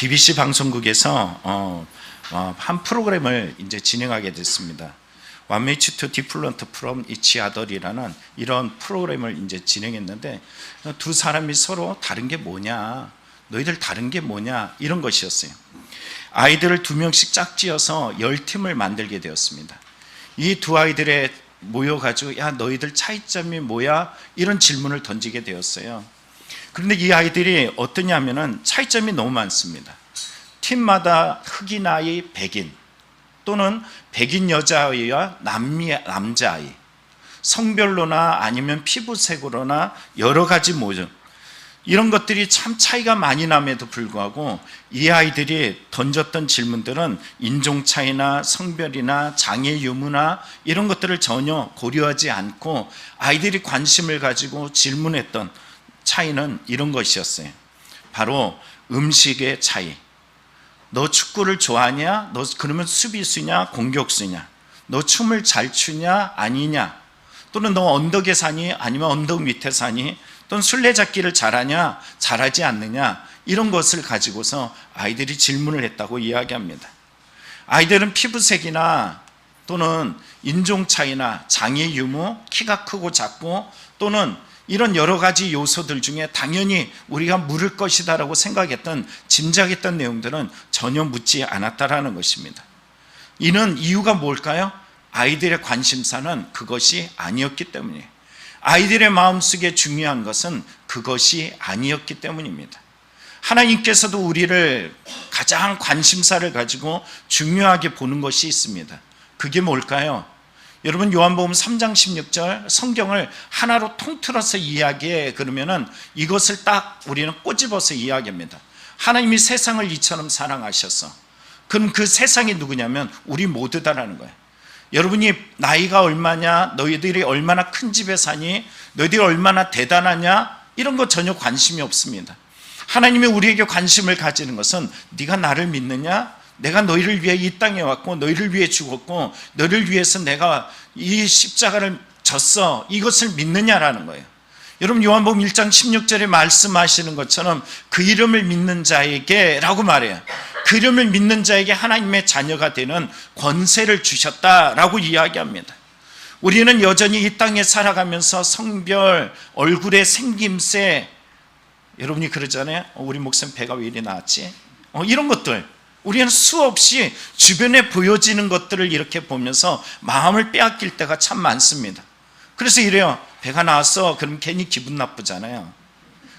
BBC 방송국에서 한 프로그램을 이제 진행하게 됐습니다. What makes you different from each other이라는 이런 프로그램을 이제 진행했는데, 두 사람이 서로 다른 게 뭐냐, 너희들 다른 게 뭐냐, 이런 것이었어요. 아이들을 2명씩 짝지어서 10팀을 만들게 되었습니다. 이 두 아이들에 모여가지고 야, 너희들 차이점이 뭐야? 이런 질문을 던지게 되었어요. 그런데 이 아이들이 어떠냐면은 차이점이 너무 많습니다. 팀마다 흑인 아이, 백인, 또는 백인 여자아이와 남자아이, 성별로나 아니면 피부색으로나 여러 가지 모종, 이런 것들이 참 차이가 많이 남에도 불구하고 이 아이들이 던졌던 질문들은 인종 차이나 성별이나 장애 유무나 이런 것들을 전혀 고려하지 않고 아이들이 관심을 가지고 질문했던 차이는 이런 것이었어요. 바로 음식의 차이. 너 축구를 좋아하냐? 너 그러면 수비수냐? 공격수냐? 너 춤을 잘 추냐? 아니냐? 또는 너 언덕에 사니? 아니면 언덕 밑에 사니? 또는 술래잡기를 잘하냐? 잘하지 않느냐? 이런 것을 가지고서 아이들이 질문을 했다고 이야기합니다. 아이들은 피부색이나 또는 인종 차이나 장애 유무, 키가 크고 작고 또는 이런 여러 가지 요소들 중에 당연히 우리가 물을 것이다라고 생각했던, 짐작했던 내용들은 전혀 묻지 않았다라는 것입니다. 이는 이유가 뭘까요? 아이들의 관심사는 그것이 아니었기 때문이에요. 아이들의 마음속에 중요한 것은 그것이 아니었기 때문입니다. 하나님께서도 우리를 가장 관심사를 가지고 중요하게 보는 것이 있습니다. 그게 뭘까요? 여러분, 요한복음 3장 16절 성경을 하나로 통틀어서 이야기해 그러면은 이것을 딱 우리는 꼬집어서 이야기합니다. 하나님이 세상을 이처럼 사랑하셔서, 그럼 그 세상이 누구냐면 우리 모두다라는 거예요. 여러분이 나이가 얼마냐, 너희들이 얼마나 큰 집에 사니, 너희들이 얼마나 대단하냐, 이런 거 전혀 관심이 없습니다. 하나님이 우리에게 관심을 가지는 것은 네가 나를 믿느냐, 내가 너희를 위해 이 땅에 왔고 너희를 위해 죽었고 너희를 위해서 내가 이 십자가를 졌어, 이것을 믿느냐라는 거예요. 여러분, 요한복음 1장 16절에 말씀하시는 것처럼 그 이름을 믿는 자에게 라고 말해요. 그 이름을 믿는 자에게 하나님의 자녀가 되는 권세를 주셨다라고 이야기합니다. 우리는 여전히 이 땅에 살아가면서 성별, 얼굴의 생김새, 여러분이 그러잖아요. 우리 목사님 배가 왜 이리 나왔지? 이런 것들 우리는 수없이 주변에 보여지는 것들을 이렇게 보면서 마음을 빼앗길 때가 참 많습니다. 그래서 이래요. 배가 나왔어. 그럼 괜히 기분 나쁘잖아요.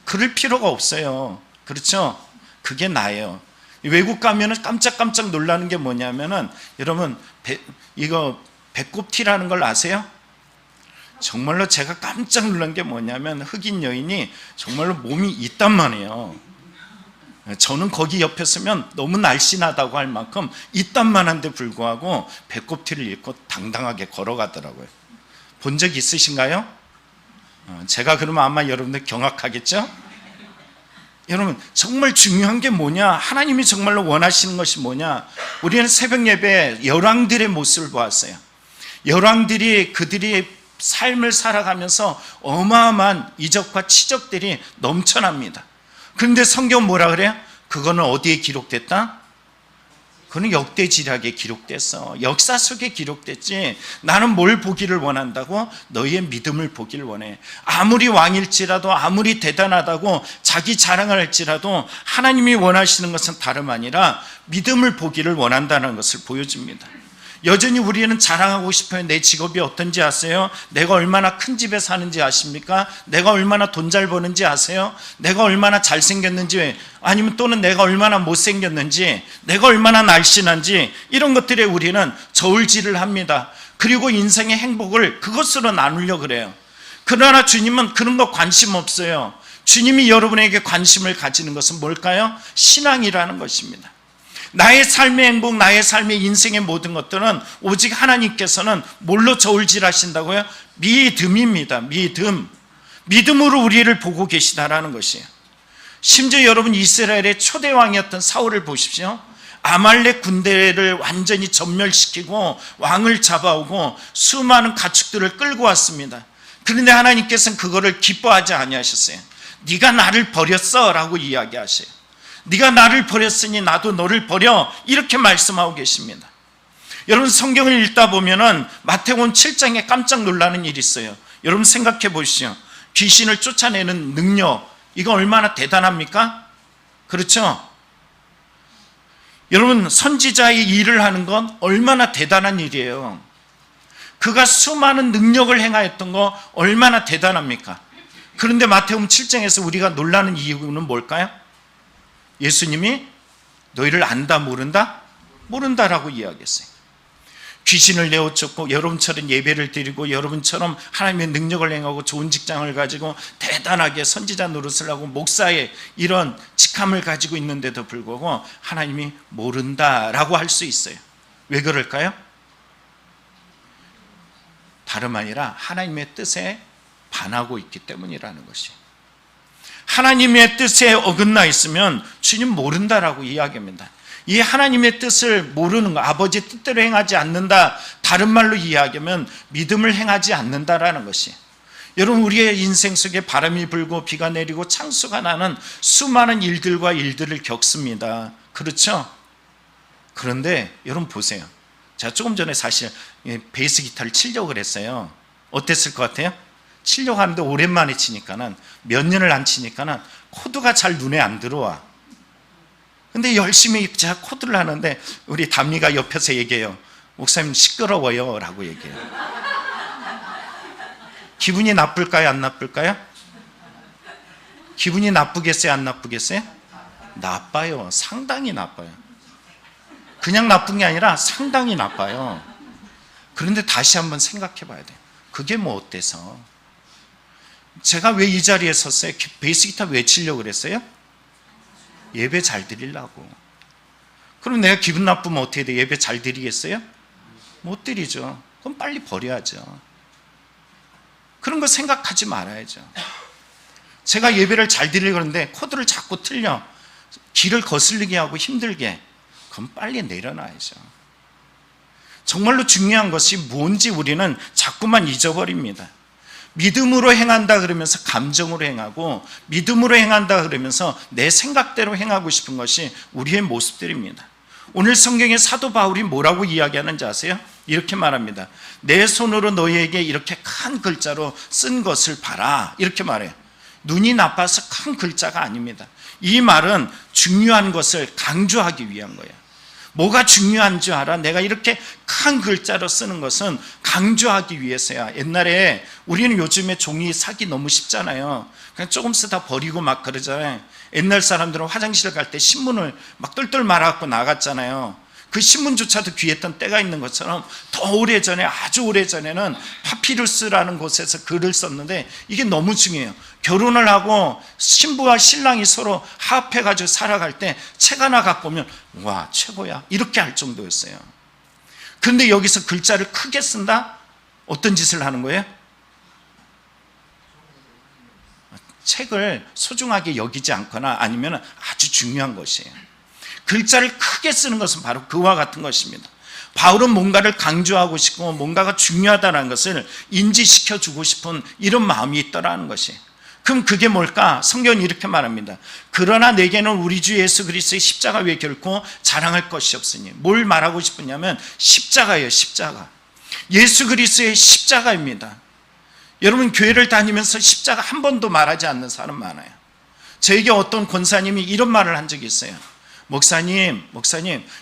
그럴 필요가 없어요. 그렇죠? 그게 나예요. 외국 가면은 깜짝깜짝 놀라는 게 뭐냐면은, 여러분, 이거 배꼽티라는 걸 아세요? 정말로 제가 깜짝 놀란 게 뭐냐면, 흑인 여인이 정말로 몸이 이딴만해요. 저는 거기 옆에 서면 너무 날씬하다고 할 만큼 이딴만한데 불구하고 배꼽티를 입고 당당하게 걸어가더라고요. 본 적 있으신가요? 제가 그러면 아마 여러분들 경악하겠죠? 여러분, 정말 중요한 게 뭐냐, 하나님이 정말로 원하시는 것이 뭐냐, 우리는 새벽 예배 열왕들의 모습을 보았어요. 열왕들이 그들이 삶을 살아가면서 어마어마한 이적과 치적들이 넘쳐납니다. 그런데 성경은 뭐라 그래요? 그거는 어디에 기록됐다? 그거는 역대지략에 기록됐어. 역사 속에 기록됐지. 나는 뭘 보기를 원한다고? 너희의 믿음을 보기를 원해. 아무리 왕일지라도, 아무리 대단하다고 자기 자랑을 할지라도 하나님이 원하시는 것은 다름 아니라 믿음을 보기를 원한다는 것을 보여줍니다. 여전히 우리는 자랑하고 싶어요. 내 직업이 어떤지 아세요? 내가 얼마나 큰 집에 사는지 아십니까? 내가 얼마나 돈 잘 버는지 아세요? 내가 얼마나 잘생겼는지, 아니면 또는 내가 얼마나 못생겼는지, 내가 얼마나 날씬한지, 이런 것들에 우리는 저울질을 합니다. 그리고 인생의 행복을 그것으로 나누려고 그래요. 그러나 주님은 그런 거 관심 없어요. 주님이 여러분에게 관심을 가지는 것은 뭘까요? 신앙이라는 것입니다. 나의 삶의 행복, 나의 삶의 인생의 모든 것들은 오직 하나님께서는 뭘로 저울질하신다고요? 믿음입니다. 믿음으로 우리를 보고 계시다라는 것이에요. 심지어 여러분, 이스라엘의 초대 왕이었던 사울을 보십시오. 아말렉 군대를 완전히 전멸시키고 왕을 잡아오고 수많은 가축들을 끌고 왔습니다. 그런데 하나님께서는 그거를 기뻐하지 아니하셨어요. 네가 나를 버렸어 라고 이야기하세요. 네가 나를 버렸으니 나도 너를 버려, 이렇게 말씀하고 계십니다. 여러분, 성경을 읽다 보면은 마태복음 7장에 깜짝 놀라는 일이 있어요. 여러분 생각해 보시죠. 귀신을 쫓아내는 능력, 이거 얼마나 대단합니까? 그렇죠? 여러분, 선지자의 일을 하는 건 얼마나 대단한 일이에요. 그가 수많은 능력을 행하였던 거 얼마나 대단합니까? 그런데 마태복음 7장에서 우리가 놀라는 이유는 뭘까요? 예수님이 너희를 안다 모른다? 모른다라고 이야기했어요. 귀신을 내어쫓고 여러분처럼 예배를 드리고 여러분처럼 하나님의 능력을 행하고 좋은 직장을 가지고 대단하게 선지자 노릇을 하고 목사의 이런 직함을 가지고 있는데도 불구하고 하나님이 모른다라고 할 수 있어요. 왜 그럴까요? 다름 아니라 하나님의 뜻에 반하고 있기 때문이라는 것이에요. 하나님의 뜻에 어긋나 있으면 주님 모른다라고 이야기합니다. 이 하나님의 뜻을 모르는 거, 아버지 뜻대로 행하지 않는다, 다른 말로 이야기하면 믿음을 행하지 않는다라는 것이. 여러분, 우리의 인생 속에 바람이 불고 비가 내리고 창수가 나는 수많은 일들을 겪습니다. 그렇죠? 그런데 여러분 보세요. 제가 조금 전에 사실 베이스 기타를 치려고 그랬어요. 어땠을 것 같아요? 치려고 하는데 오랜만에 치니까는, 몇 년을 안 치니까는 코드가 잘 눈에 안 들어와. 근데 열심히 제가 코드를 하는데 우리 담미가 옆에서 얘기해요. 목사님 시끄러워요 라고 얘기해요. 기분이 나쁠까요? 안 나쁠까요? 기분이 나쁘겠어요? 안 나쁘겠어요? 나빠요. 상당히 나빠요. 그냥 나쁜 게 아니라 상당히 나빠요. 그런데 다시 한번 생각해 봐야 돼요. 그게 뭐 어때서? 제가 왜 이 자리에 섰어요? 베이스 기타 왜 치려고 그랬어요? 예배 잘 드리려고. 그럼 내가 기분 나쁘면 어떻게 돼? 예배 잘 드리겠어요? 못 드리죠. 그럼 빨리 버려야죠. 그런 거 생각하지 말아야죠. 제가 예배를 잘 드리려고 하는데 코드를 자꾸 틀려, 길을 거슬리게 하고 힘들게, 그럼 빨리 내려놔야죠. 정말로 중요한 것이 뭔지 우리는 자꾸만 잊어버립니다. 믿음으로 행한다 그러면서 감정으로 행하고, 믿음으로 행한다 그러면서 내 생각대로 행하고 싶은 것이 우리의 모습들입니다. 오늘 성경에 사도 바울이 뭐라고 이야기하는지 아세요? 이렇게 말합니다. 내 손으로 너희에게 이렇게 큰 글자로 쓴 것을 봐라, 이렇게 말해요. 눈이 나빠서 큰 글자가 아닙니다. 이 말은 중요한 것을 강조하기 위한 거예요. 뭐가 중요한 줄 알아? 내가 이렇게 큰 글자로 쓰는 것은 강조하기 위해서야. 옛날에, 우리는 요즘에 종이 사기 너무 쉽잖아요. 그냥 조금 쓰다 버리고 막 그러잖아요. 옛날 사람들은 화장실 갈 때 신문을 막 똘똘 말아갖고 나갔잖아요. 그 신문조차도 귀했던 때가 있는 것처럼 더 오래전에, 아주 오래전에는 파피루스라는 곳에서 글을 썼는데 이게 너무 중요해요. 결혼을 하고 신부와 신랑이 서로 합해가지고 살아갈 때 책 하나 갖고 오면 와, 최고야, 이렇게 할 정도였어요. 그런데 여기서 글자를 크게 쓴다? 어떤 짓을 하는 거예요? 책을 소중하게 여기지 않거나 아니면 아주 중요한 것이에요. 글자를 크게 쓰는 것은 바로 그와 같은 것입니다. 바울은 뭔가를 강조하고 싶고 뭔가가 중요하다는 것을 인지시켜주고 싶은 이런 마음이 있더라는 것이. 그럼 그게 뭘까? 성경은 이렇게 말합니다. 그러나 내게는 우리 주 예수 그리스도의 십자가 외에 결코 자랑할 것이 없으니. 뭘 말하고 싶으냐면 십자가예요. 십자가. 예수 그리스도의 십자가입니다. 여러분, 교회를 다니면서 십자가 한 번도 말하지 않는 사람 많아요. 저에게 어떤 권사님이 이런 말을 한 적이 있어요. 목사님,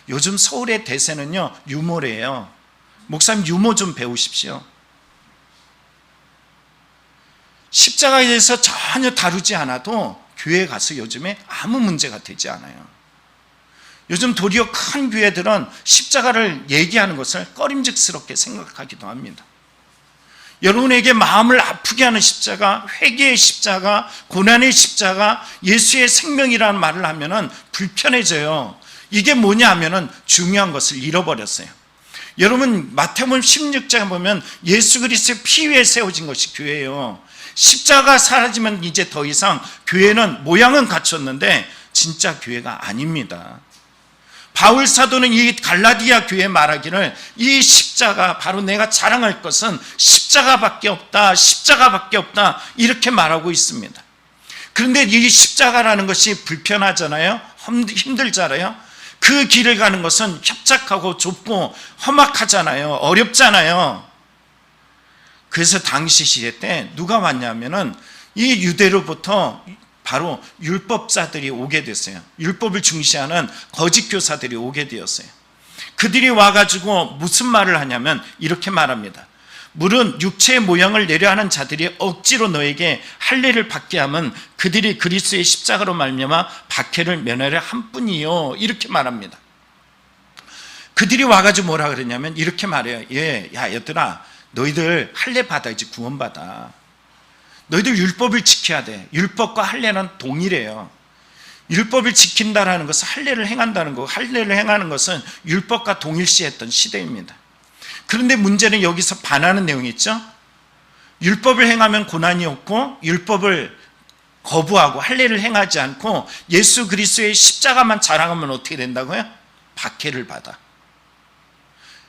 요즘 서울의 대세는요 유머래요. 목사님, 유머 좀 배우십시오. 십자가에 대해서 전혀 다루지 않아도 교회에 가서 요즘에 아무 문제가 되지 않아요. 요즘 도리어 큰 교회들은 십자가를 얘기하는 것을 꺼림직스럽게 생각하기도 합니다. 여러분에게 마음을 아프게 하는 십자가, 회개의 십자가, 고난의 십자가, 예수의 생명이라는 말을 하면은 불편해져요. 이게 뭐냐 하면은 중요한 것을 잃어버렸어요. 여러분, 마태복음 16장에 보면 예수 그리스도의 피 위에 세워진 것이 교회예요. 십자가 사라지면 이제 더 이상 교회는 모양은 갖췄는데 진짜 교회가 아닙니다. 바울 사도는 이 갈라디아 교회에 말하기를 이 십자가, 바로 내가 자랑할 것은 십자가밖에 없다, 십자가밖에 없다, 이렇게 말하고 있습니다. 그런데 이 십자가라는 것이 불편하잖아요. 힘들잖아요. 그 길을 가는 것은 협착하고 좁고 험악하잖아요. 어렵잖아요. 그래서 당시 시대 때 누가 왔냐면은 이 유대로부터 바로 율법자들이 오게 됐어요. 율법을 중시하는 거짓 교사들이 오게 되었어요. 그들이 와가지고 무슨 말을 하냐면 이렇게 말합니다. 물은 육체의 모양을 내려하는 자들이 억지로 너에게 할례를 받게 하면 그들이 그리스도의 십자가로 말미암아 박해를 면하려 함뿐이요, 이렇게 말합니다. 그들이 와가지고 뭐라 그러냐면 이렇게 말해요. 야 얘들아, 너희들 할례 받아야지 구원받아. 너희들 율법을 지켜야 돼. 율법과 할례는 동일해요. 율법을 지킨다라는 것은 할례를 행한다는 거고, 할례를 행하는 것은 율법과 동일시했던 시대입니다. 그런데 문제는 여기서 반하는 내용이 있죠. 율법을 행하면 고난이 없고, 율법을 거부하고 할례를 행하지 않고 예수 그리스도의 십자가만 자랑하면 어떻게 된다고요? 박해를 받아.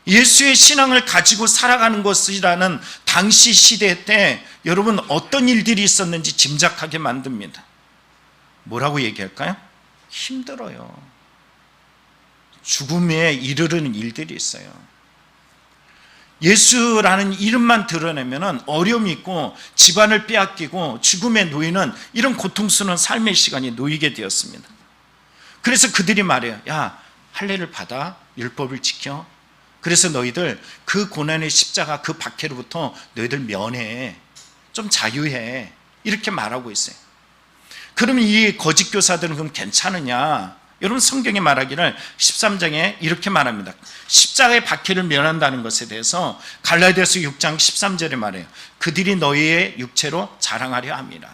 예수의 신앙을 가지고 살아가는 것이라는 당시 시대 때 여러분 어떤 일들이 있었는지 짐작하게 만듭니다. 뭐라고 얘기할까요? 힘들어요. 죽음에 이르르는 일들이 있어요. 예수라는 이름만 드러내면 어려움이 있고 집안을 빼앗기고 죽음에 놓이는 이런 고통스러운 삶의 시간이 놓이게 되었습니다. 그래서 그들이 말해요. 야, 할례를 받아, 율법을 지켜. 그래서 너희들 그 고난의 십자가, 그 박해로부터 너희들 면해, 좀 자유해, 이렇게 말하고 있어요. 그러면 이 거짓 교사들은 그럼 괜찮으냐? 여러분 성경에 말하기를 13장에 이렇게 말합니다. 십자가의 박해를 면한다는 것에 대해서 갈라디아서 6장 13절에 말해요. 그들이 너희의 육체로 자랑하려 함이라.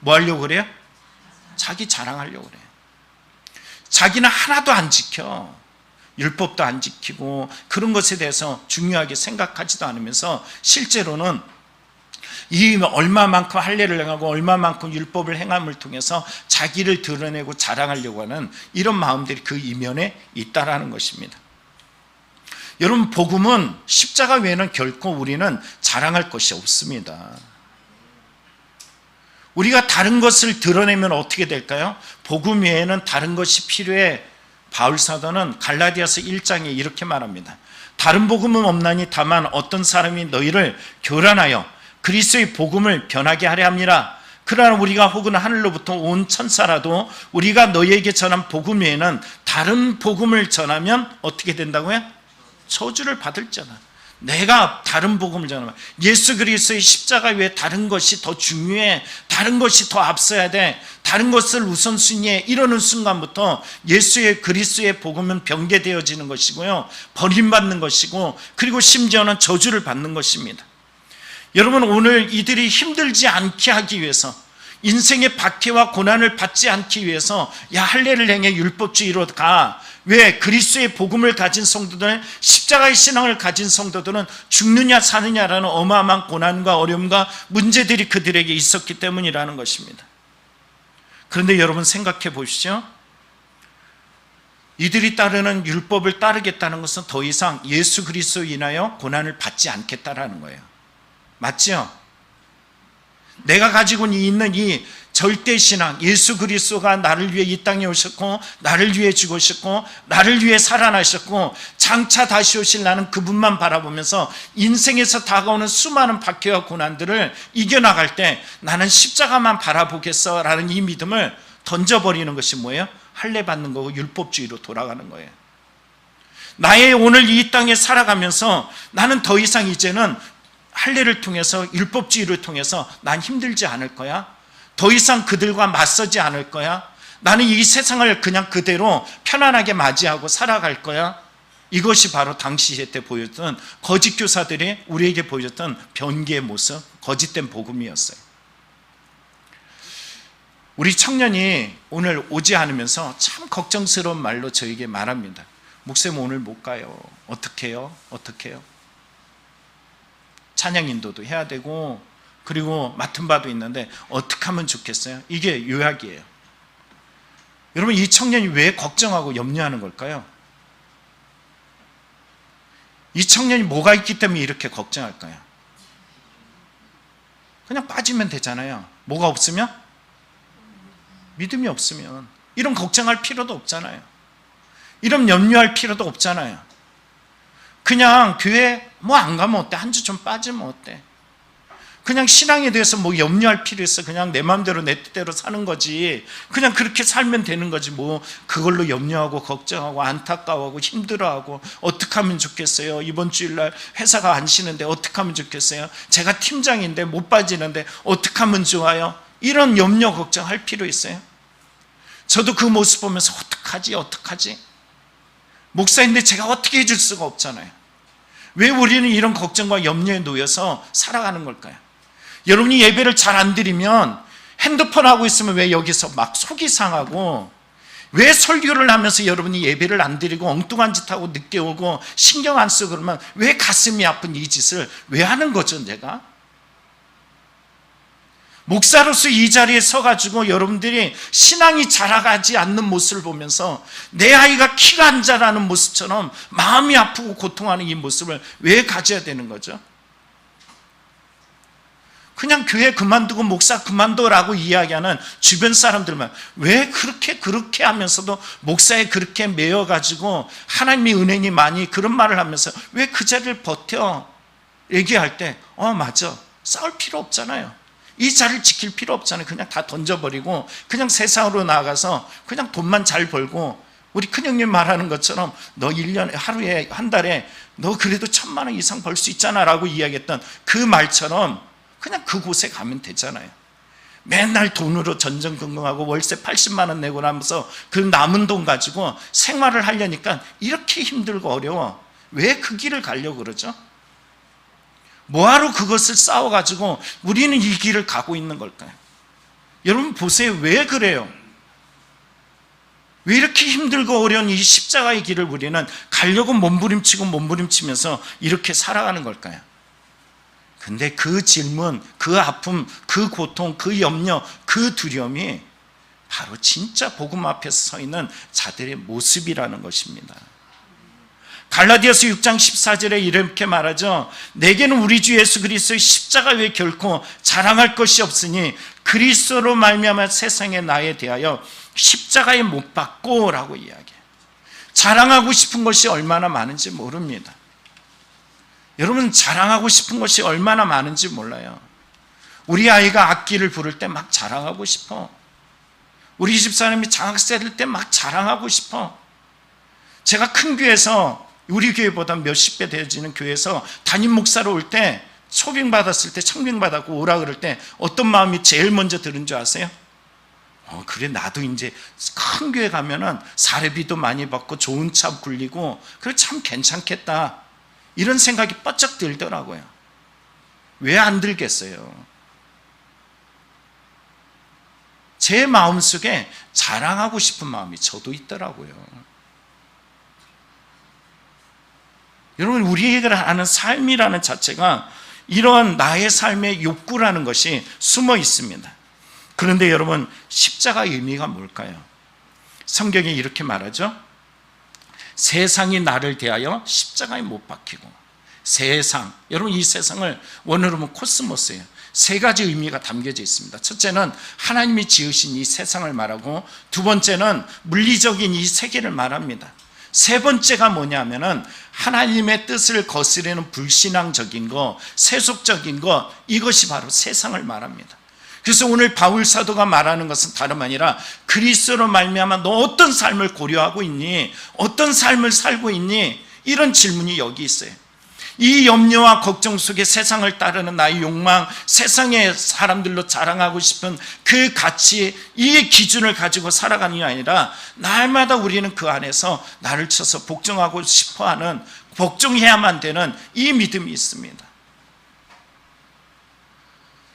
뭐 하려고 그래요? 자기 자랑하려고 그래요. 자기는 하나도 안 지켜. 율법도 안 지키고 그런 것에 대해서 중요하게 생각하지도 않으면서 실제로는 이 얼마만큼 할례를 행하고 얼마만큼 율법을 행함을 통해서 자기를 드러내고 자랑하려고 하는 이런 마음들이 그 이면에 있다라는 것입니다. 여러분, 복음은 십자가 외에는 결코 우리는 자랑할 것이 없습니다. 우리가 다른 것을 드러내면 어떻게 될까요? 복음 외에는 다른 것이 필요해. 바울 사도는 갈라디아서 1장에 이렇게 말합니다. 다른 복음은 없나니 다만 어떤 사람이 너희를 교란하여 그리스도의 복음을 변하게 하려 함이라. 그러나 우리가 혹은 하늘로부터 온 천사라도 우리가 너희에게 전한 복음 외에는 다른 복음을 전하면 어떻게 된다고요? 저주를 받을잖아. 내가 다른 복음을 전하면 예수 그리스도의 십자가 외에 다른 것이 더 중요해, 다른 것이 더 앞서야 돼, 다른 것을 우선순위해, 이러는 순간부터 예수의 그리스도의 복음은 변개되어지는 것이고요, 버림받는 것이고, 그리고 심지어는 저주를 받는 것입니다. 여러분, 오늘 이들이 힘들지 않게 하기 위해서, 인생의 박해와 고난을 받지 않기 위해서 야, 할례를 행해, 율법주의로 가. 왜? 그리스도의 복음을 가진 성도들, 십자가의 신앙을 가진 성도들은 죽느냐 사느냐라는 어마어마한 고난과 어려움과 문제들이 그들에게 있었기 때문이라는 것입니다. 그런데 여러분 생각해 보시죠. 이들이 따르는 율법을 따르겠다는 것은 더 이상 예수 그리스도로 인하여 고난을 받지 않겠다라는 거예요. 맞죠? 내가 가지고 있는 이 절대신앙, 예수 그리스도가 나를 위해 이 땅에 오셨고 나를 위해 죽으셨고 나를 위해 살아나셨고 장차 다시 오실 나는 그분만 바라보면서 인생에서 다가오는 수많은 박해와 고난들을 이겨나갈 때 나는 십자가만 바라보겠어 라는 이 믿음을 던져버리는 것이 뭐예요? 할례 받는 거고 율법주의로 돌아가는 거예요. 나의 오늘 이 땅에 살아가면서 나는 더 이상 이제는 할례를 통해서, 율법주의를 통해서 난 힘들지 않을 거야. 더 이상 그들과 맞서지 않을 거야. 나는 이 세상을 그냥 그대로 편안하게 맞이하고 살아갈 거야. 이것이 바로 당시 시대 때 보였던 거짓 교사들이 우리에게 보여줬던 변개의 모습, 거짓된 복음이었어요. 우리 청년이 오늘 오지 않으면서 참 걱정스러운 말로 저에게 말합니다. 목사님, 오늘 못 가요. 어떻게 해요? 어떻게 해요? 찬양 인도도 해야 되고 그리고 맡은 바도 있는데 어떻게 하면 좋겠어요? 이게 요약이에요. 여러분, 이 청년이 왜 걱정하고 염려하는 걸까요? 이 청년이 뭐가 있기 때문에 이렇게 걱정할까요? 그냥 빠지면 되잖아요. 뭐가 없으면? 믿음이 없으면. 이런 걱정할 필요도 없잖아요. 이런 염려할 필요도 없잖아요. 그냥 교회 뭐 안 가면 어때? 한 주 좀 빠지면 어때? 그냥 신앙에 대해서 뭐 염려할 필요 있어? 그냥 내 마음대로 내 뜻대로 사는 거지. 그냥 그렇게 살면 되는 거지. 뭐 그걸로 염려하고 걱정하고 안타까워하고 힘들어하고 어떻게 하면 좋겠어요? 이번 주일날 회사가 안 쉬는데 어떻게 하면 좋겠어요? 제가 팀장인데 못 빠지는데 어떻게 하면 좋아요? 이런 염려 걱정할 필요 있어요? 저도 그 모습 보면서 어떡하지? 목사인데 제가 어떻게 해줄 수가 없잖아요. 왜 우리는 이런 걱정과 염려에 놓여서 살아가는 걸까요? 여러분이 예배를 잘 안 드리면 핸드폰 하고 있으면 왜 여기서 막 속이 상하고, 왜 설교를 하면서 여러분이 예배를 안 드리고 엉뚱한 짓 하고 늦게 오고 신경 안 쓰고 그러면 왜 가슴이 아픈 이 짓을 왜 하는 거죠? 내가 목사로서 이 자리에 서가지고 여러분들이 신앙이 자라가지 않는 모습을 보면서 내 아이가 키가 안 자라는 모습처럼 마음이 아프고 고통하는 이 모습을 왜 가져야 되는 거죠? 그냥 교회 그만두고 목사 그만둬라고 이야기하는 주변 사람들만 왜 그렇게 하면서도 목사에 그렇게 매여가지고 하나님의 은혜니 많이 그런 말을 하면서 왜 그 자리를 버텨? 얘기할 때 맞아, 싸울 필요 없잖아요. 이 자리를 지킬 필요 없잖아요. 그냥 다 던져버리고 그냥 세상으로 나가서 그냥 돈만 잘 벌고, 우리 큰형님 말하는 것처럼 너 1년에 하루에 한 달에 너 그래도 1,000만 원 이상 벌 수 있잖아 라고 이야기했던 그 말처럼 그냥 그곳에 가면 되잖아요. 맨날 돈으로 전전긍긍하고 월세 80만 원 내고 나면서 그 남은 돈 가지고 생활을 하려니까 이렇게 힘들고 어려워. 왜 그 길을 가려고 그러죠? 뭐하러 그것을 싸워가지고 우리는 이 길을 가고 있는 걸까요? 여러분 보세요. 왜 그래요? 왜 이렇게 힘들고 어려운 이 십자가의 길을 우리는 가려고 몸부림치면서 이렇게 살아가는 걸까요? 근데 그 질문, 그 아픔, 그 고통, 그 염려, 그 두려움이 바로 진짜 복음 앞에서 서 있는 자들의 모습이라는 것입니다. 갈라디아서 6장 14절에 이렇게 말하죠. 내게는 우리 주 예수 그리스도의 십자가 외에 결코 자랑할 것이 없으니 그리스도로 말미암아 세상에 나에 대하여 십자가에 못 박고 라고 이야기해요. 자랑하고 싶은 것이 얼마나 많은지 모릅니다. 여러분 자랑하고 싶은 것이 얼마나 많은지 몰라요. 우리 아이가 악기를 부를 때 막 자랑하고 싶어. 우리 집사람이 장학세 들 때 막 자랑하고 싶어. 제가 큰 교회에서, 우리 교회보다 몇십 배 되어지는 교회에서 담임 목사로 올 때 초빙 받았을 때, 청빙 받았고 오라 그럴 때 어떤 마음이 제일 먼저 드는 줄 아세요? 그래 나도 이제 큰 교회 가면은 사례비도 많이 받고 좋은 차 굴리고 그래 참 괜찮겠다, 이런 생각이 뻗쩍 들더라고요. 왜 안 들겠어요? 제 마음속에 자랑하고 싶은 마음이 저도 있더라고요. 여러분 우리가 하는 삶이라는 자체가 이런 나의 삶의 욕구라는 것이 숨어 있습니다. 그런데 여러분 십자가의 의미가 뭘까요? 성경에 이렇게 말하죠. 세상이 나를 대하여 십자가에 못 박히고. 세상, 여러분 이 세상을 원어로 보면 코스모스예요. 세 가지 의미가 담겨져 있습니다. 첫째는 하나님이 지으신 이 세상을 말하고, 두 번째는 물리적인 이 세계를 말합니다. 세 번째가 뭐냐면은 하나님의 뜻을 거스르는 불신앙적인 거, 세속적인 거, 이것이 바로 세상을 말합니다. 그래서 오늘 바울 사도가 말하는 것은 다름 아니라 그리스도로 말미암아 너 어떤 삶을 고려하고 있니? 어떤 삶을 살고 있니? 이런 질문이 여기 있어요. 이 염려와 걱정 속에 세상을 따르는 나의 욕망, 세상의 사람들로 자랑하고 싶은 그 가치, 이 기준을 가지고 살아가는 게 아니라 날마다 우리는 그 안에서 나를 쳐서 복종하고 싶어하는, 복종해야만 되는 이 믿음이 있습니다.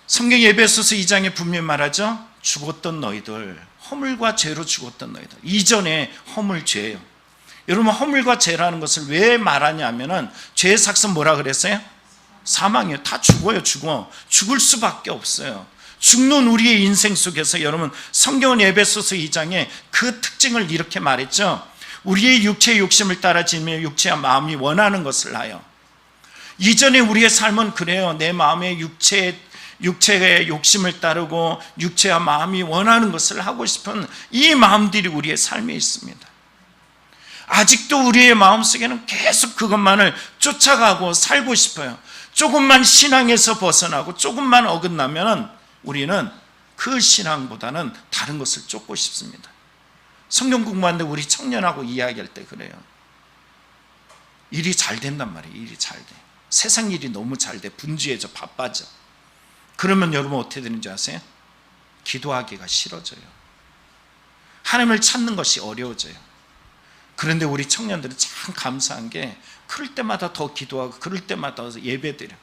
성경 에베소서 2장에 분명히 말하죠. 죽었던 너희들, 허물과 죄로 죽었던 너희들. 이전에 허물, 죄예요. 여러분 허물과 죄라는 것을 왜 말하냐면은 죄의 삭은 뭐라 그랬어요? 사망이에요. 다 죽어요. 죽을 수밖에 없어요. 죽는 우리의 인생 속에서 여러분 성경은 에베소서 2장에 그 특징을 이렇게 말했죠. 우리의 육체의 욕심을 따라 지며 육체와 마음이 원하는 것을 하여. 이전에 우리의 삶은 그래요. 내 마음의 육체의 육체의 욕심을 따르고 육체와 마음이 원하는 것을 하고 싶은 이 마음들이 우리의 삶에 있습니다. 아직도 우리의 마음속에는 계속 그것만을 쫓아가고 살고 싶어요. 조금만 신앙에서 벗어나고 조금만 어긋나면 우리는 그 신앙보다는 다른 것을 쫓고 싶습니다. 성경 공부하는데 우리 청년하고 이야기할 때 그래요. 일이 잘 된단 말이에요. 일이 잘 돼. 세상 일이 너무 잘 돼. 분주해져. 바빠져. 그러면 여러분 어떻게 되는지 아세요? 기도하기가 싫어져요. 하나님을 찾는 것이 어려워져요. 그런데 우리 청년들은 참 감사한 게 그럴 때마다 더 기도하고 그럴 때마다 예배드려.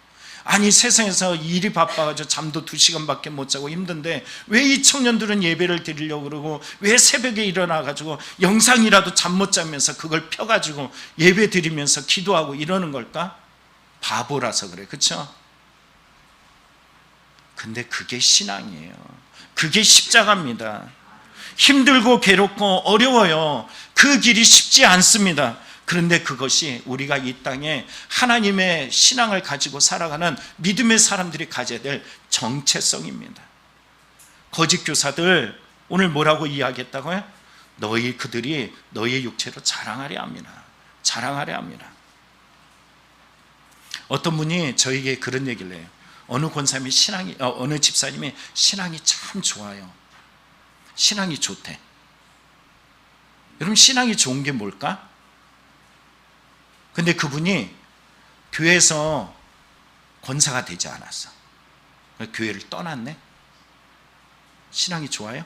아니 세상에서 일이 바빠가지고 잠도 2시간밖에 못 자고 힘든데 왜 이 청년들은 예배를 드리려고 그러고 왜 새벽에 일어나가지고 영상이라도 잠 못 자면서 그걸 펴가지고 예배 드리면서 기도하고 이러는 걸까? 바보라서 그래. 그렇죠? 근데 그게 신앙이에요. 그게 십자가입니다. 힘들고 괴롭고 어려워요. 그 길이 쉽지 않습니다. 그런데 그것이 우리가 이 땅에 하나님의 신앙을 가지고 살아가는 믿음의 사람들이 가져야 될 정체성입니다. 거짓 교사들 오늘 뭐라고 이야기했다고요? 그들이 너희의 육체로 자랑하려 합니다. 자랑하려 합니다. 어떤 분이 저에게 그런 얘기를 해요. 어느 집사님이 신앙이 참 좋아요. 신앙이 좋대. 여러분 신앙이 좋은 게 뭘까? 근데 그분이 교회에서 권사가 되지 않았어. 교회를 떠났네. 신앙이 좋아요?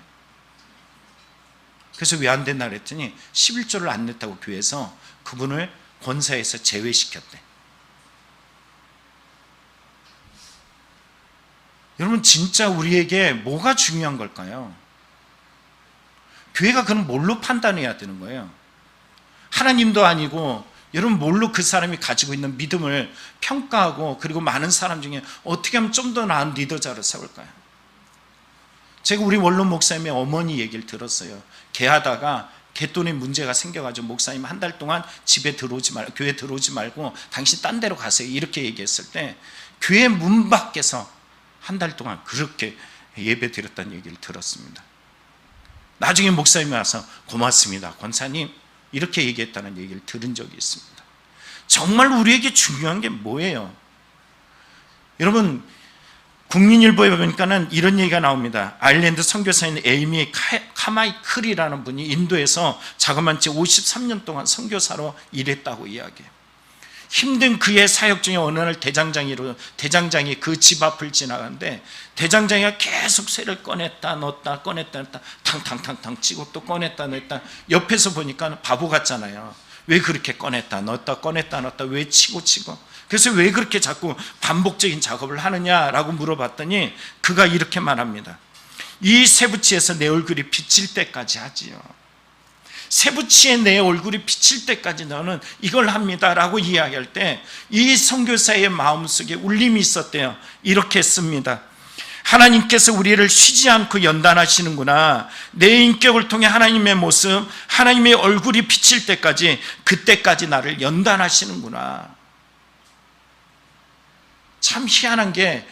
그래서 왜 안 됐나 그랬더니 11조를 안 냈다고 교회에서 그분을 권사에서 제외시켰대. 여러분 진짜 우리에게 뭐가 중요한 걸까요? 교회가 그럼 뭘로 판단해야 되는 거예요? 하나님도 아니고 여러분 뭘로 그 사람이 가지고 있는 믿음을 평가하고 그리고 많은 사람 중에 어떻게 하면 좀 더 나은 리더자를 세울까요? 제가 우리 원로 목사님의 어머니 얘기를 들었어요. 개하다가 개돈에 문제가 생겨가지고 목사님 한 달 동안 집에 들어오지 말고 교회 들어오지 말고 당신 딴 데로 가세요 이렇게 얘기했을 때 교회 문 밖에서 한 달 동안 그렇게 예배 드렸다는 얘기를 들었습니다. 나중에 목사님이 와서 고맙습니다 권사님 이렇게 얘기했다는 얘기를 들은 적이 있습니다. 정말 우리에게 중요한 게 뭐예요? 여러분 국민일보에 보니까는 이런 얘기가 나옵니다. 아일랜드 선교사인 에이미 카마이클이라는 분이 인도에서 자그마한 채 53년 동안 선교사로 일했다고 이야기해요. 힘든 그의 사역 중에 어느 날 대장장이 그 집 앞을 지나가는데 대장장이가 계속 쇠를 꺼냈다 넣었다 꺼냈다 넣었다 탕탕탕탕 치고 또 꺼냈다 넣었다. 옆에서 보니까 바보 같잖아요. 왜 그렇게 꺼냈다 넣었다 꺼냈다 넣었다 왜 치고 그래서 왜 그렇게 자꾸 반복적인 작업을 하느냐라고 물어봤더니 그가 이렇게 말합니다. 이 세부치에서 내 얼굴이 비칠 때까지 하지요. 세부치에 내 얼굴이 비칠 때까지 너는 이걸 합니다 라고 이야기할 때 이 선교사의 마음속에 울림이 있었대요. 이렇게 씁니다. 하나님께서 우리를 쉬지 않고 연단하시는구나. 내 인격을 통해 하나님의 모습, 하나님의 얼굴이 비칠 때까지 그때까지 나를 연단하시는구나. 참 희한한 게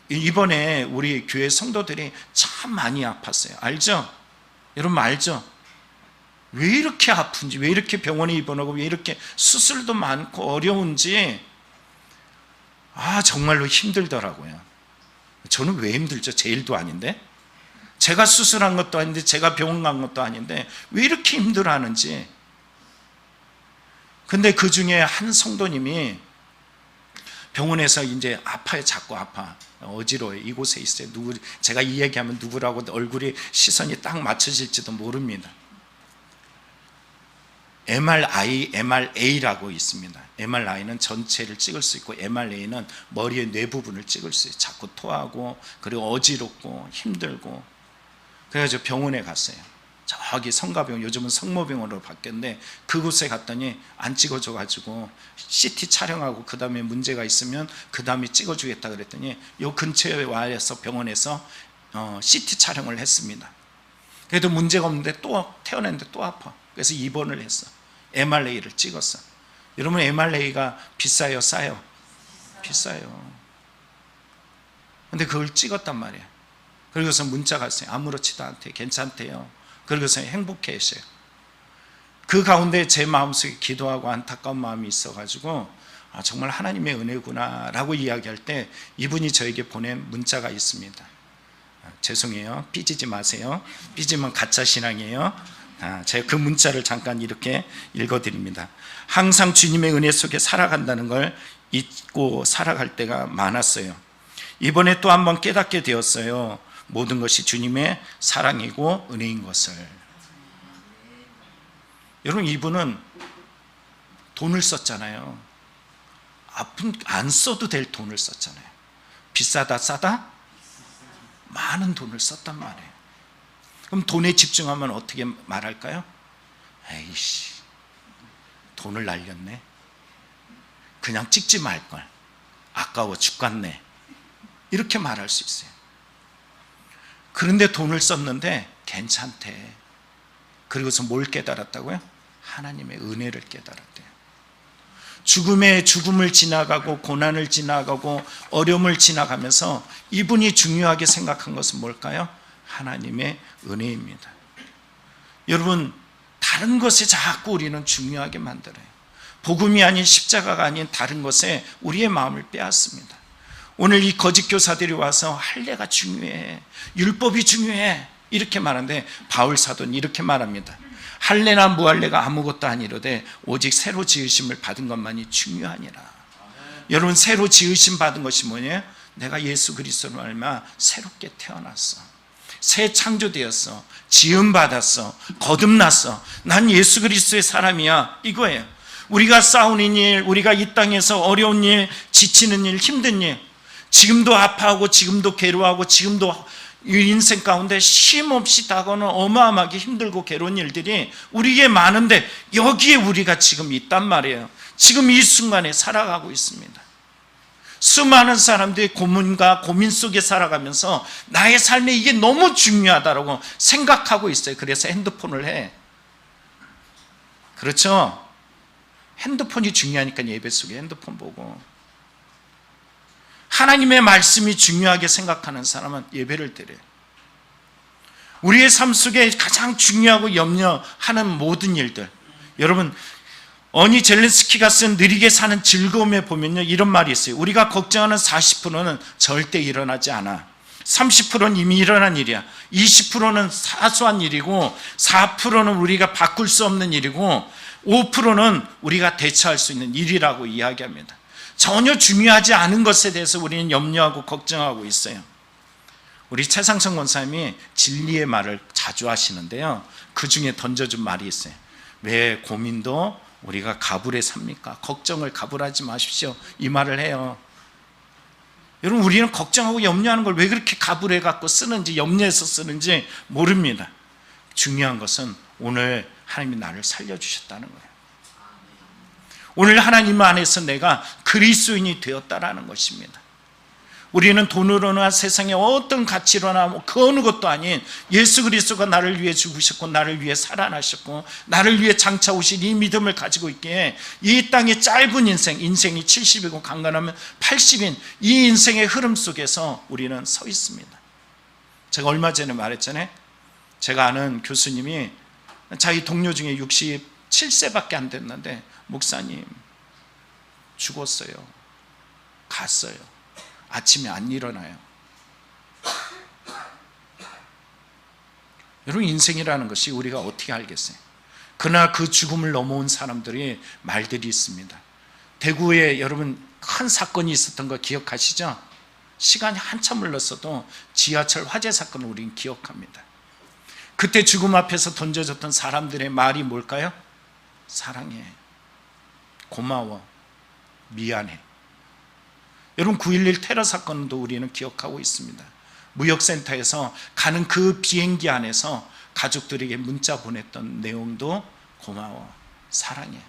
이번에 우리 교회 성도들이 참 많이 아팠어요. 알죠? 여러분 알죠? 왜 이렇게 아픈지, 왜 이렇게 병원에 입원하고 왜 이렇게 수술도 많고 어려운지 정말로 힘들더라고요. 저는 왜 힘들죠? 제 일도 아닌데 제가 수술한 것도 아닌데 제가 병원 간 것도 아닌데 왜 이렇게 힘들어하는지. 근데 그 중에 한 성도님이 병원에서 이제 아파요. 자꾸 아파. 어지러워요. 이곳에 있어요. 제가 이 얘기하면 누구라고 얼굴이 시선이 딱 맞춰질지도 모릅니다. MRA라고 있습니다. MRI는 전체를 찍을 수 있고 MRA는 머리의 뇌 부분을 찍을 수 있어요. 자꾸 토하고 그리고 어지럽고 힘들고 그래가지고 병원에 갔어요. 저기 성가병원, 요즘은 성모병원으로 바뀌었는데 그곳에 갔더니 안 찍어줘가지고 CT 촬영하고 그 다음에 문제가 있으면 그 다음에 찍어주겠다 그랬더니 요 근처에 와서 병원에서 CT 촬영을 했습니다. 그래도 문제가 없는데 또 태어났는데 또 아파. 그래서 입원을 했어. MRA를 찍었어. 여러분 MRA가 비싸요, 싸요? 비싸요. 근데 그걸 찍었단 말이에요. 그러고서 문자가 왔어요. 아무렇지도 않대, 괜찮대요. 그러고서 행복해 했어요. 그 가운데 제 마음속에 기도하고 안타까운 마음이 있어가지고 정말 하나님의 은혜구나 라고 이야기할 때 이분이 저에게 보낸 문자가 있습니다. 죄송해요, 삐지지 마세요. 삐지면 가짜 신앙이에요. 제가 그 문자를 잠깐 이렇게 읽어드립니다. 항상 주님의 은혜 속에 살아간다는 걸 잊고 살아갈 때가 많았어요. 이번에 또 한 번 깨닫게 되었어요. 모든 것이 주님의 사랑이고 은혜인 것을. 여러분, 이분은 돈을 썼잖아요. 안 써도 될 돈을 썼잖아요. 비싸다 싸다? 많은 돈을 썼단 말이에요. 그럼 돈에 집중하면 어떻게 말할까요? 에이씨, 돈을 날렸네. 그냥 찍지 말걸. 아까워 죽겠네. 이렇게 말할 수 있어요. 그런데 돈을 썼는데 괜찮대. 그리고서 뭘 깨달았다고요? 하나님의 은혜를 깨달았대요. 죽음을 지나가고 고난을 지나가고 어려움을 지나가면서 이분이 중요하게 생각한 것은 뭘까요? 하나님의 은혜입니다. 여러분, 다른 것에 자꾸 우리는 중요하게 만들어요. 복음이 아닌 십자가가 아닌 다른 것에 우리의 마음을 빼앗습니다. 오늘 이 거짓 교사들이 와서 할례가 중요해, 율법이 중요해 이렇게 말하는데 바울 사도는 이렇게 말합니다. 할례나 무할례가 아무것도 아니로되 오직 새로 지으심을 받은 것만이 중요하니라. 여러분, 새로 지으심 받은 것이 뭐냐? 내가 예수 그리스도로 말미암아 새롭게 태어났어, 새 창조되었어, 지음 받았어, 거듭났어. 난 예수 그리스도의 사람이야, 이거예요. 우리가 싸우는 일, 우리가 이 땅에서 어려운 일, 지치는 일, 힘든 일, 지금도 아파하고 지금도 괴로워하고 지금도 인생 가운데 쉼없이 다가오는 어마어마하게 힘들고 괴로운 일들이 우리에게 많은데 여기에 우리가 지금 있단 말이에요. 지금 이 순간에 살아가고 있습니다. 수많은 사람들이 고문과 고민 속에 살아가면서 나의 삶에 이게 너무 중요하다고 생각하고 있어요. 그래서 핸드폰을 해. 그렇죠? 핸드폰이 중요하니까 예배 속에 핸드폰 보고. 하나님의 말씀이 중요하게 생각하는 사람은 예배를 드려요. 우리의 삶 속에 가장 중요하고 염려하는 모든 일들, 여러분, 어니 젤렌스키가 쓴 느리게 사는 즐거움에 보면요, 이런 말이 있어요. 우리가 걱정하는 40%는 절대 일어나지 않아. 30%는 이미 일어난 일이야. 20%는 사소한 일이고 4%는 우리가 바꿀 수 없는 일이고 5%는 우리가 대처할 수 있는 일이라고 이야기합니다. 전혀 중요하지 않은 것에 대해서 우리는 염려하고 걱정하고 있어요. 우리 최상성 권사님이 진리의 말을 자주 하시는데요, 그 중에 던져준 말이 있어요. 왜 고민도 우리가 가불에 삽니까? 걱정을 가불하지 마십시오, 이 말을 해요. 여러분, 우리는 걱정하고 염려하는 걸 왜 그렇게 가불해 갖고 쓰는지, 염려해서 쓰는지 모릅니다. 중요한 것은 오늘 하나님이 나를 살려주셨다는 거예요. 오늘 하나님 안에서 내가 그리스도인이 되었다라는 것입니다. 우리는 돈으로나 세상의 어떤 가치로나 그 어느 것도 아닌 예수 그리스도가 나를 위해 죽으셨고 나를 위해 살아나셨고 나를 위해 장차 오실 이 믿음을 가지고 있기에 이 땅의 짧은 인생이 70이고 강건하면 80인 이 인생의 흐름 속에서 우리는 서 있습니다. 제가 얼마 전에 말했잖아요. 제가 아는 교수님이 자기 동료 중에 67세밖에 안 됐는데 목사님 죽었어요. 갔어요. 아침에 안 일어나요. 여러분, 인생이라는 것이 우리가 어떻게 알겠어요? 그러나 그 죽음을 넘어온 사람들이 말들이 있습니다. 대구에 여러분 큰 사건이 있었던 거 기억하시죠? 시간이 한참 흘렀어도 지하철 화재 사건을 우리는 기억합니다. 그때 죽음 앞에서 던져졌던 사람들의 말이 뭘까요? 사랑해, 고마워, 미안해. 여러분, 9.11 테러 사건도 우리는 기억하고 있습니다. 무역센터에서 가는 그 비행기 안에서 가족들에게 문자 보냈던 내용도 고마워, 사랑해.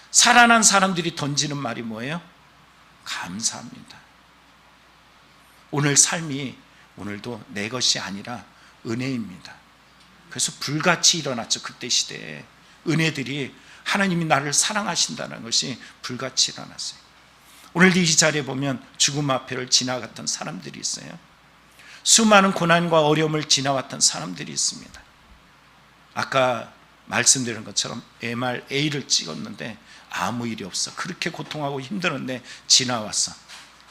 살아난 사람들이 던지는 말이 뭐예요? 감사합니다. 오늘 삶이 오늘도 내 것이 아니라 은혜입니다. 그래서 불같이 일어났죠. 그때 시대에 은혜들이, 하나님이 나를 사랑하신다는 것이 불같이 일어났어요. 오늘도 이 자리에 보면 죽음 앞을 지나갔던 사람들이 있어요. 수많은 고난과 어려움을 지나왔던 사람들이 있습니다. 아까 말씀드린 것처럼 MRA를 찍었는데 아무 일이 없어. 그렇게 고통하고 힘들었는데 지나왔어.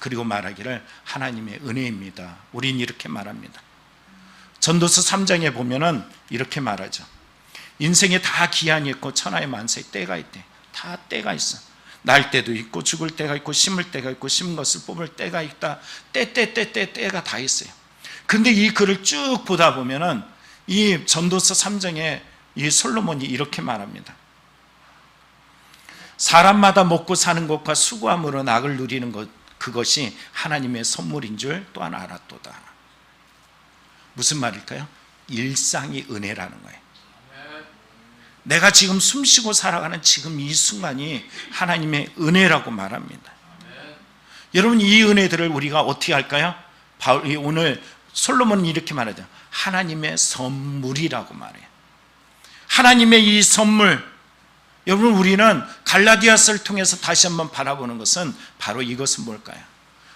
그리고 말하기를 하나님의 은혜입니다. 우린 이렇게 말합니다. 전도서 3장에 보면은 이렇게 말하죠. 인생에 다 기한이 있고 천하의 만세의 때가 있대. 다 때가 있어. 날 때도 있고 죽을 때가 있고 심을 때가 있고 심은 것을 뽑을 때가 있다. 때가 다 있어요. 근데 이 글을 쭉 보다 보면은 이 전도서 3장에 이 솔로몬이 이렇게 말합니다. 사람마다 먹고 사는 것과 수고함으로 낙을 누리는 것, 그것이 하나님의 선물인 줄 또한 알았도다. 무슨 말일까요? 일상이 은혜라는 거예요. 내가 지금 숨쉬고 살아가는 지금 이 순간이 하나님의 은혜라고 말합니다. 여러분, 이 은혜들을 우리가 어떻게 할까요? 오늘 솔로몬은 이렇게 말하죠. 하나님의 선물이라고 말해요. 하나님의 이 선물, 여러분, 우리는 갈라디아서를 통해서 다시 한번 바라보는 것은 바로 이것은 뭘까요?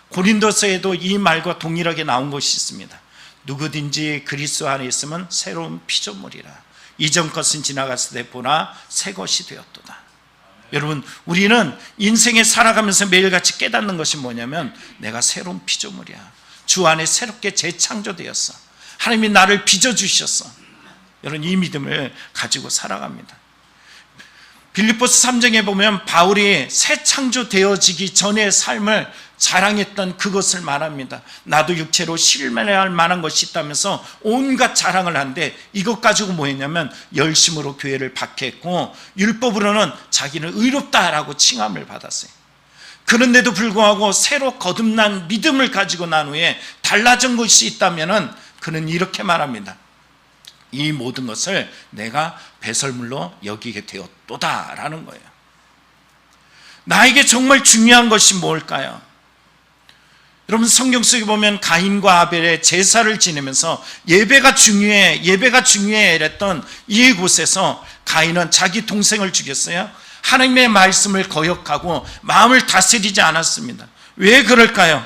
고린도서에도 이 말과 동일하게 나온 것이 있습니다. 누구든지 그리스도 안에 있으면 새로운 피조물이라. 이전 것은 지나갔을 때 보나 새 것이 되었도다. 여러분, 우리는 인생에 살아가면서 매일같이 깨닫는 것이 뭐냐면 내가 새로운 피조물이야. 주 안에 새롭게 재창조되었어. 하나님이 나를 빚어주셨어. 여러분, 이 믿음을 가지고 살아갑니다. 빌립보서 3장에 보면 바울이 새 창조되어지기 전의 삶을 자랑했던 그것을 말합니다. 나도 육체로 실현할 만한 것이 있다면서 온갖 자랑을 하는데 이것 가지고 뭐 했냐면 열심으로 교회를 박해했고 율법으로는 자기는 의롭다라고 칭함을 받았어요. 그런데도 불구하고 새로 거듭난 믿음을 가지고 난 후에 달라진 것이 있다면 그는 이렇게 말합니다. 이 모든 것을 내가 배설물로 여기게 되었도다라는 거예요. 나에게 정말 중요한 것이 뭘까요? 여러분, 성경 속에 보면 가인과 아벨의 제사를 지내면서 예배가 중요해 이랬던 이곳에서 가인은 자기 동생을 죽였어요. 하나님의 말씀을 거역하고 마음을 다스리지 않았습니다. 왜 그럴까요?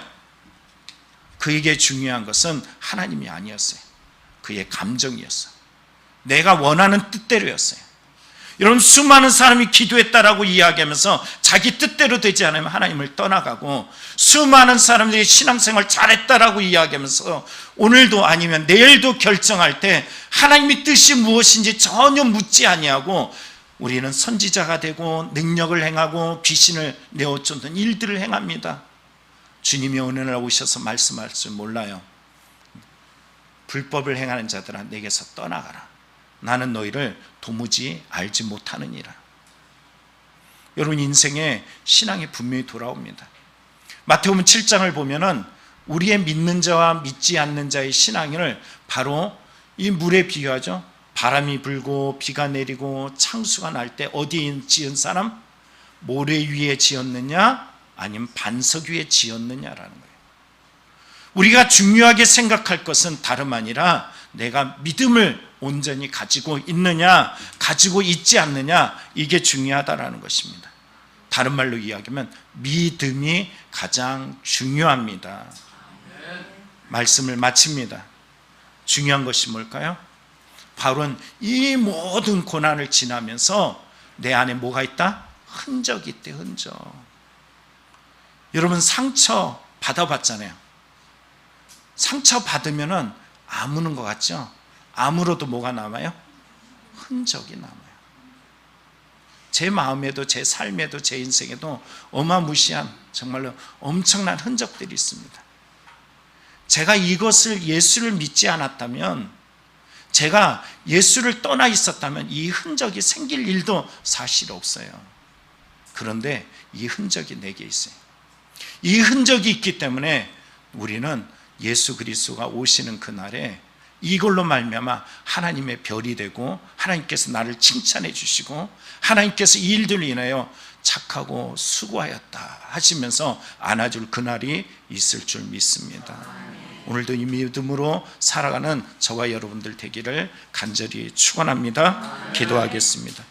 그에게 중요한 것은 하나님이 아니었어요. 그의 감정이었어요. 내가 원하는 뜻대로였어요. 여러분, 수많은 사람이 기도했다라고 이야기하면서 자기 뜻대로 되지 않으면 하나님을 떠나가고, 수많은 사람들이 신앙생활 잘했다라고 이야기하면서 오늘도 아니면 내일도 결정할 때 하나님의 뜻이 무엇인지 전혀 묻지 아니하고 우리는 선지자가 되고 능력을 행하고 귀신을 내어쫓는 일들을 행합니다. 주님이 어느 날 오셔서 말씀할 줄 몰라요. 불법을 행하는 자들아 내게서 떠나가라. 나는 너희를 도무지 알지 못하느니라. 여러분, 인생에 신앙이 분명히 돌아옵니다. 마태복음 7장을 보면은 우리의 믿는 자와 믿지 않는 자의 신앙을 바로 이 물에 비유하죠. 바람이 불고 비가 내리고 창수가 날 때 어디에 지은 사람? 모래 위에 지었느냐 아니면 반석 위에 지었느냐라는 거예요. 우리가 중요하게 생각할 것은 다름 아니라 내가 믿음을 온전히 가지고 있느냐 가지고 있지 않느냐, 이게 중요하다라는 것입니다. 다른 말로 이야기하면 믿음이 가장 중요합니다. 말씀을 마칩니다. 중요한 것이 뭘까요? 바울은 이 모든 고난을 지나면서 내 안에 뭐가 있다? 흔적이 있대. 흔적. 여러분, 상처 받아봤잖아요. 상처 받으면은 아무는 것 같죠? 아무로도 뭐가 남아요? 흔적이 남아요. 제 마음에도 제 삶에도 제 인생에도 어마무시한 정말로 엄청난 흔적들이 있습니다. 제가 이것을 예수를 믿지 않았다면, 제가 예수를 떠나 있었다면 이 흔적이 생길 일도 사실 없어요. 그런데 이 흔적이 내게 있어요. 이 흔적이 있기 때문에 우리는 예수 그리스도가 오시는 그날에 이걸로 말미암아 하나님의 별이 되고 하나님께서 나를 칭찬해 주시고 하나님께서 이 일들로 인하여 착하고 수고하였다 하시면서 안아줄 그날이 있을 줄 믿습니다. 오늘도 이 믿음으로 살아가는 저와 여러분들 되기를 간절히 축원합니다. 기도하겠습니다.